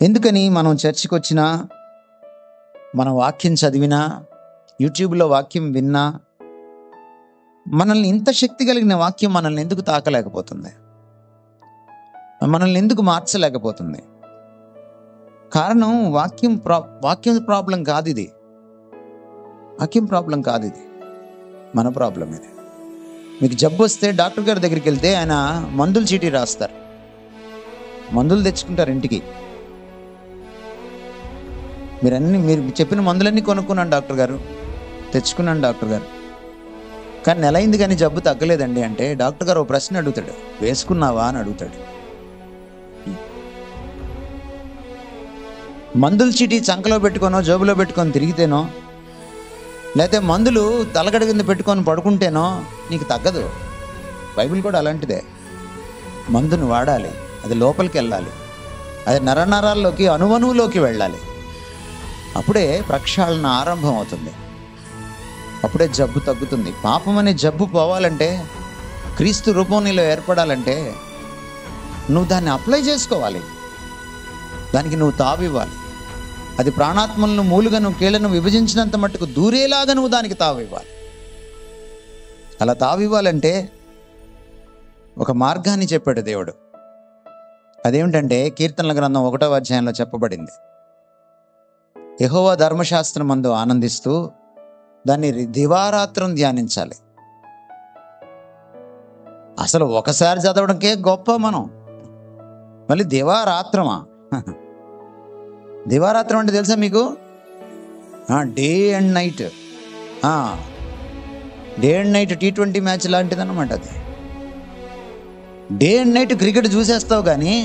ఎందుకని మనం చర్చికి వచ్చినా, మన వాక్యం చదివినా, యూట్యూబ్లో వాక్యం విన్నా, మనల్ని ఇంత శక్తి కలిగిన వాక్యం మనల్ని ఎందుకు తాకలేకపోతుంది? మనల్ని ఎందుకు మార్చలేకపోతుంది? కారణం వాక్యం ప్రాబ్లం కాదు ఇది. వాక్యం ప్రాబ్లం కాదు ఇది, మన ప్రాబ్లం ఇది. మీకు జబ్బు వస్తే డాక్టర్ గారి దగ్గరికి వెళ్తే ఆయన మందుల చీటీ రాస్తారు, మందులు తెచ్చుకుంటారు ఇంటికి. మీరు చెప్పిన మందులన్నీ కొనుక్కున్నాను డాక్టర్ గారు, తెచ్చుకున్నాను డాక్టర్ గారు, కానీ నెల అయింది కానీ జబ్బు తగ్గలేదండి అంటే డాక్టర్ గారు ఒక ప్రశ్న అడుగుతాడు, వేసుకున్నావా అని అడుగుతాడు. మందుల చీటీ చంకలో పెట్టుకోనో జోబులో పెట్టుకొని తిరిగితేనో, లేకపోతే మందులు తలగడ కింద పెట్టుకొని పడుకుంటేనో నీకు తగ్గదు. బైబిల్ కూడా అలాంటిదే. మందును వాడాలి, అది లోపలికి వెళ్ళాలి, అది నరనరాల్లోకి అణువణువులోకి వెళ్ళాలి. అప్పుడే ప్రక్షాళన ఆరంభం అవుతుంది, అప్పుడే జబ్బు తగ్గుతుంది. పాపం అనే జబ్బు పోవాలంటే, క్రీస్తు రూపం నీలో ఏర్పడాలంటే నువ్వు దాన్ని అప్లై చేసుకోవాలి, దానికి నువ్వు తావివ్వాలి. అది ప్రాణాత్మలను మూలుగను కీళ్లను విభజించినంత మట్టుకు దూరేలాగా నువ్వు దానికి తావివ్వాలి. అలా తావివ్వాలంటే ఒక మార్గాన్ని చెప్పాడు దేవుడు. అదేమిటంటే కీర్తనల గ్రంథం 1వ అధ్యాయంలో చెప్పబడింది. యెహోవా ధర్మశాస్త్రం మందు ఆనందిస్తూ దాన్ని దివారాత్రం ధ్యానించాలి. అసలు ఒకసారి చదవడంకే గొప్ప, మనం మళ్ళీ దివారాత్రమా? దివారాత్రం అంటే తెలుసా మీకు? Day and night, day and night T20 match లాంటిది అన్నమాట అది. డే అండ్ నైట్ క్రికెట్ చూసేస్తావు కానీ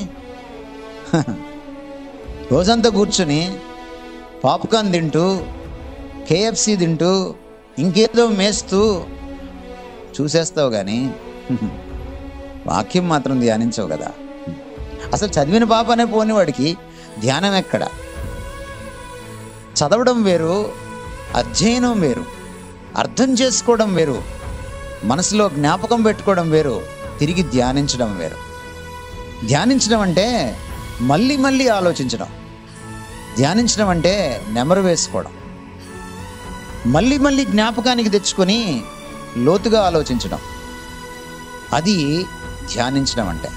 రోజంతా కూర్చొని పాప్కార్న్ తింటూ, KFC తింటూ, ఇంకేదో మేస్తూ చూసేస్తావు కానీ వాక్యం మాత్రం ధ్యానించవు కదా. అసలు చదివిన పాపనే పోని వాడికి ధ్యానం ఎక్కడ? చదవడం వేరు, అధ్యయనం వేరు, అర్థం చేసుకోవడం వేరు, మనసులో జ్ఞాపకం పెట్టుకోవడం వేరు, తిరిగి ధ్యానించడం వేరు. ధ్యానించడం అంటే మళ్ళీ మళ్ళీ ఆలోచించడం, ధ్యానించడం అంటే నెమరు వేసుకోవడం, మళ్ళీ మళ్ళీ జ్ఞాపకానికి తెచ్చుకొని లోతుగా ఆలోచించడం, అది ధ్యానించడం అంటే.